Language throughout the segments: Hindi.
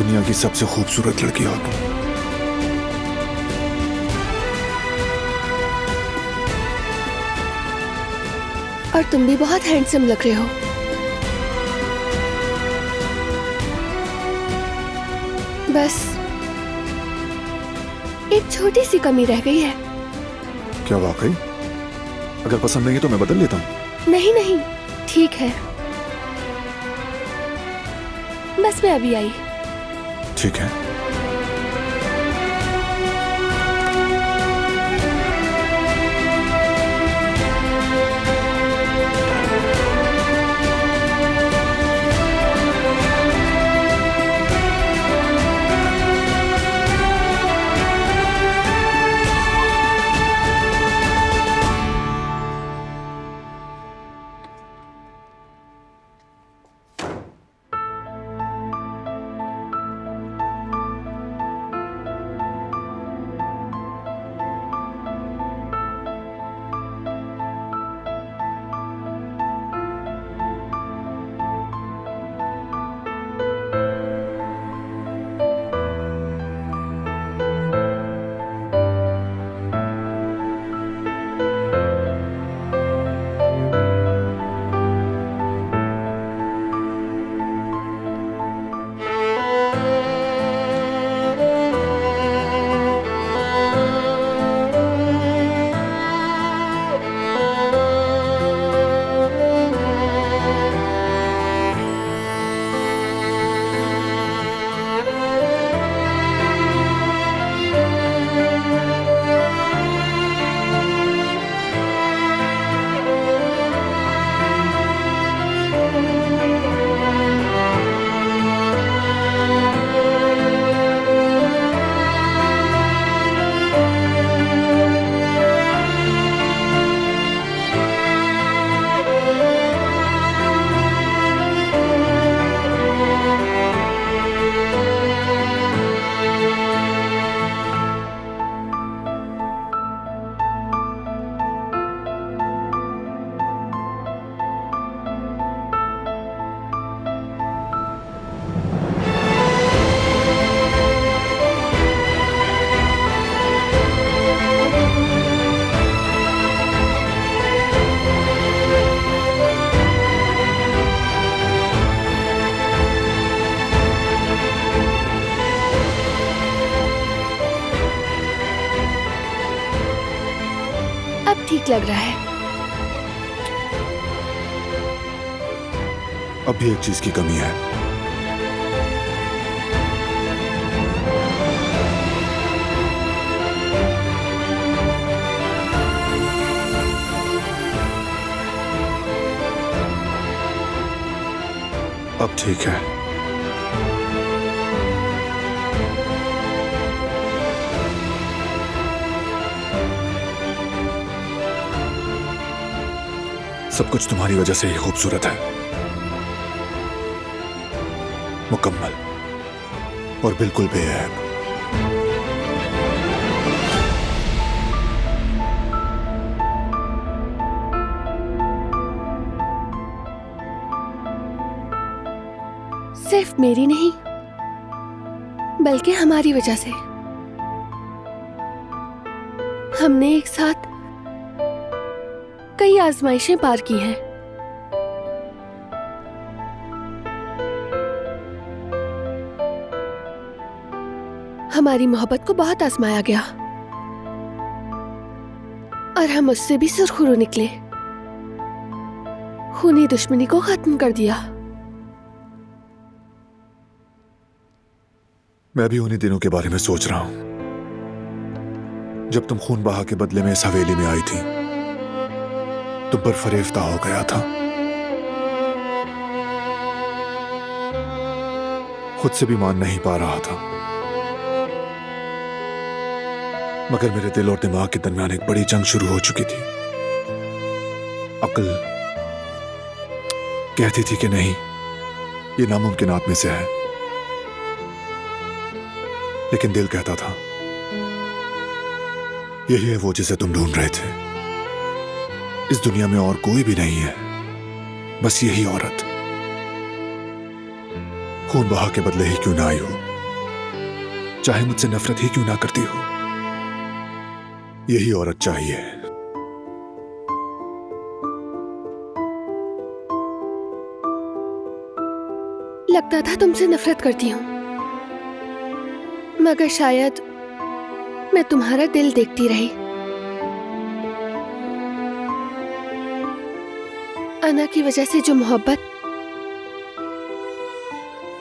दुनिया की सबसे खूबसूरत लड़की हो तुम। और तुम भी बहुत हैंडसम लग रहे हो। बस एक छोटी सी कमी रह गई है। क्या वाकई? अगर पसंद नहीं है तो मैं बदल लेता हूँ। नहीं नहीं, ठीक है, बस मैं अभी आई। ठीक है। अब ठीक लग रहा है। अब भी एक चीज की कमी है। अब ठीक है। सब कुछ तुम्हारी वजह से ही खूबसूरत है, मुकम्मल और बिल्कुल बेऐब। सिर्फ मेरी नहीं, बल्कि हमारी वजह से। हमने एक साथ कई आजमाइशें पार की हैं। हमारी मोहब्बत को बहुत आजमाया गया और हम उससे भी सुरखरू निकले। खूनी दुश्मनी को खत्म कर दिया। मैं भी उन्हीं दिनों के बारे में सोच रहा हूं जब तुम खून बहा के बदले में इस हवेली में आई थी। तुम पर फरेफ्ता हो गया था, खुद से भी मान नहीं पा रहा था, मगर मेरे दिल और दिमाग के दरमियान एक बड़ी जंग शुरू हो चुकी थी। अक्ल कहती थी कि नहीं, ये नामुमकिनात में से है, लेकिन दिल कहता था यही है वो जिसे तुम ढूंढ रहे थे। इस दुनिया में और कोई भी नहीं है, बस यही औरत। खून बहा के बदले ही क्यों ना आई हो, चाहे मुझसे नफरत ही क्यों ना करती हो। यही औरत चाहिए। लगता था तुमसे नफरत करती हूँ, मगर शायद मैं तुम्हारा दिल देखती रही। अना की वजह से जो मोहब्बत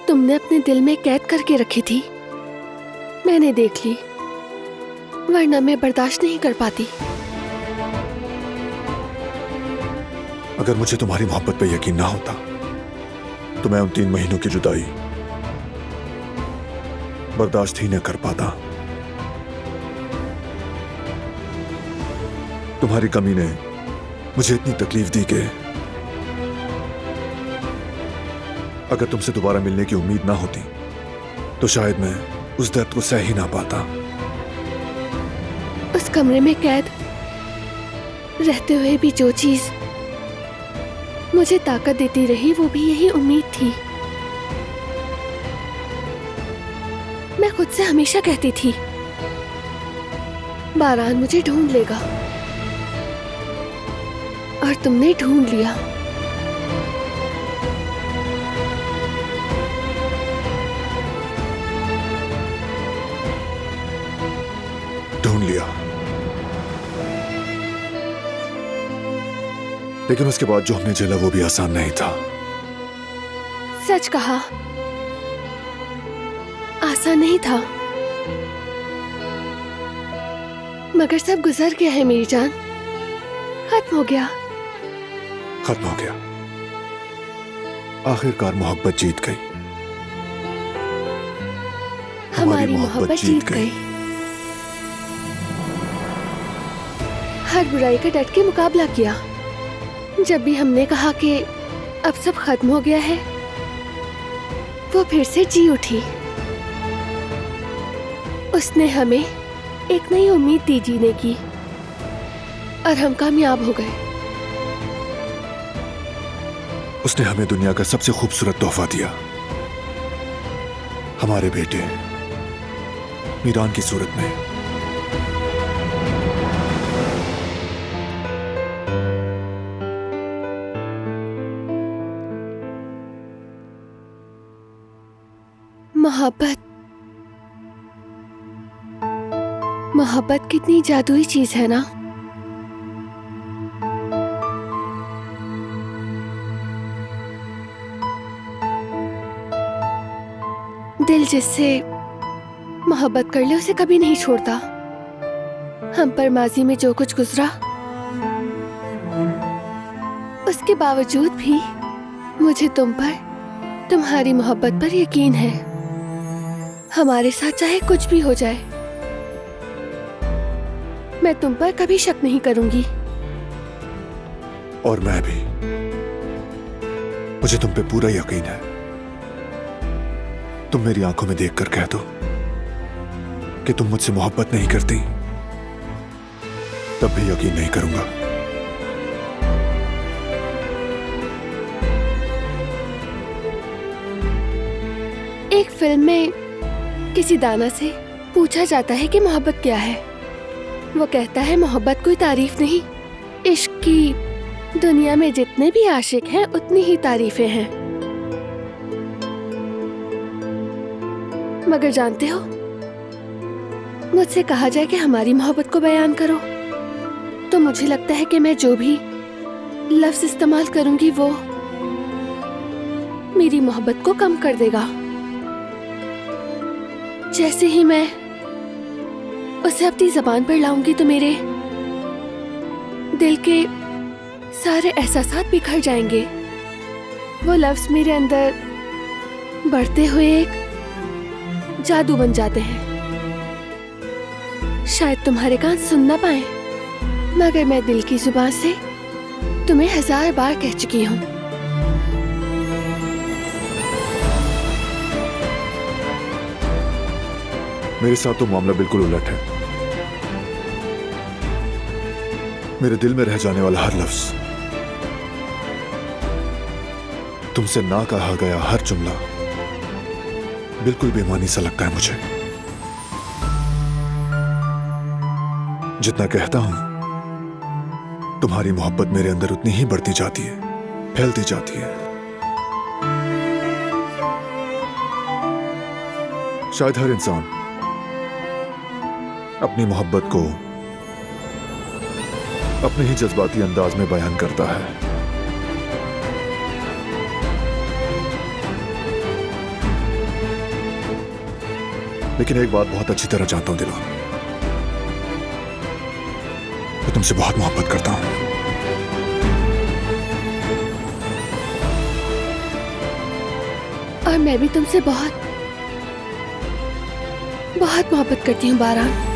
तुमने अपने दिल में कैद करके रखी थी, मैंने देख ली, वरना मैं बर्दाश्त नहीं कर पाती। अगर मुझे तुम्हारी मोहब्बत पे यकीन ना होता तो मैं उन 3 महीनों की जुदाई बर्दाश्त ही न कर पाता। तुम्हारी कमी ने मुझे इतनी तकलीफ दी कि अगर तुमसे दोबारा मिलने की उम्मीद ना होती तो शायद मैं उस दर्द को सह ही ना पाता। उस कमरे में कैद रहते हुए भी जो चीज मुझे ताकत देती रही, वो भी यही उम्मीद थी। मैं खुद से हमेशा कहती थी, बारान मुझे ढूंढ लेगा, और तुमने ढूंढ लिया। ढूंढ लिया, लेकिन उसके बाद जो हमने झेला वो भी आसान नहीं था। सच कहा, आसान नहीं था, मगर सब गुजर गया है मेरी जान, खत्म हो गया। खत्म हो गया। आखिरकार मोहब्बत जीत गई। हमारी मोहब्बत जीत गई। हर बुराई का डट के मुकाबला किया। जब भी हमने कहा कि अब सब खत्म हो गया है, वो फिर से जी उठी। उसने हमें एक नई उम्मीद दी जीने की, और हम कामयाब हो गए। उसने हमें दुनिया का सबसे खूबसूरत तोहफा दिया, हमारे बेटे मीरान की सूरत में। मोहब्बत कितनी जादुई चीज है ना। दिल जिससे मोहब्बत कर ले उसे कभी नहीं छोड़ता। हम पर माजी में जो कुछ गुजरा, उसके बावजूद भी मुझे तुम पर, तुम्हारी मोहब्बत पर यकीन है। हमारे साथ चाहे कुछ भी हो जाए, मैं तुम पर कभी शक नहीं करूंगी। और मैं भी, मुझे तुम पे पूरा यकीन है। तुम मेरी आंखों में देखकर कह दो कि तुम मुझसे मोहब्बत नहीं करती, तब भी यकीन नहीं करूंगा। एक फिल्म में किसी दाना से पूछा जाता है कि मोहब्बत क्या है। वो कहता है, मोहब्बत कोई तारीफ नहीं, इश्क की दुनिया में जितने भी आशिक हैं उतनी ही तारीफें हैं। मगर जानते हो, मुझसे कहा जाए कि हमारी मोहब्बत को बयान करो, तो मुझे लगता है कि मैं जो भी लफ्ज इस्तेमाल करूंगी वो मेरी मोहब्बत को कम कर देगा। जैसे ही मैं उसे अपनी जबान पर लाऊंगी तो मेरे दिल के सारे एहसासात बिखर जाएंगे। वो लफ्ज मेरे अंदर बढ़ते हुए एक जादू बन जाते हैं। शायद तुम्हारे कान सुन ना पाए, मगर मैं दिल की जुबान से तुम्हें 1000 बार कह चुकी हूँ। मेरे साथ तो मामला बिल्कुल उलट है। मेरे दिल में रह जाने वाला हर लफ्ज, तुमसे ना कहा गया हर जुमला बिल्कुल बेमानी सा लगता है मुझे। जितना कहता हूं, तुम्हारी मोहब्बत मेरे अंदर उतनी ही बढ़ती जाती है, फैलती जाती है। शायद हर इंसान अपनी मोहब्बत को अपने ही जज्बाती अंदाज में बयान करता है। लेकिन एक बात बहुत अच्छी तरह जानता हूं दिलो, मैं तुमसे बहुत मोहब्बत करता हूं। और मैं भी तुमसे बहुत बहुत मोहब्बत करती हूँ बारान।